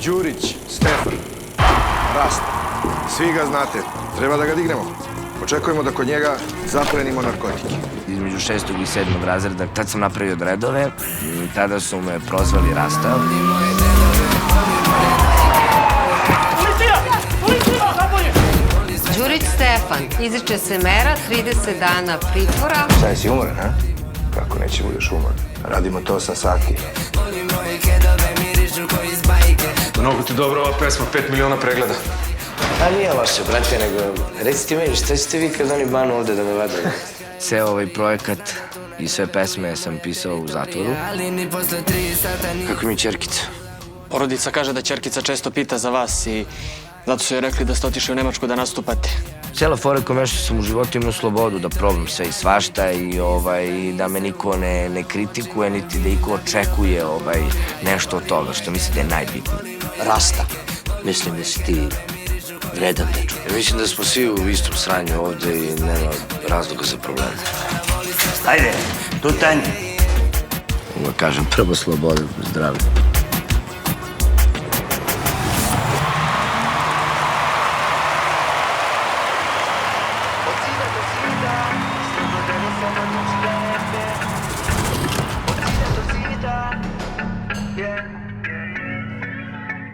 Đurić, Stefan, Rasta. Svi ga znate. Treba da ga dignemo. Očekujemo da kod njega zaplenimo narkotike. Između 6. i 7. razreda, tad sam napravio redove, tada su me prozvali Rasta. Đurić Stefan, izriče se mera 30 dana pritvora. Šta je, si umoran, a? Kako neće budeš umoran? Radimo to 8 sati. Mnogo ti dobro ova pesma, 5 miliona pregleda. A nije loše, brate, nego recite meni, šta ćete vi kad oni banu ovde da me vadaju? Ceo ovaj projekat i sve pesme sam pisao u zatvoru. Kako mi je ćerkica? Porodica kaže da ćerkica često pita za vas i zato su joj rekli da ste otišli u Nemačku da nastupate. Cijela fora kao što sam u životu imao slobodu da probam sve i svašta i da me niko ne kritikuje, niti da iko očekuje nešto od toga, što mislim da je najbitnije. Rasta, mislim da si ti vredan dečko. Ja mislim da smo svi u istom sranju ovde i nema razloga za problem. Ajde, tutanj. Kažem, prvo sloboda, zdravlje.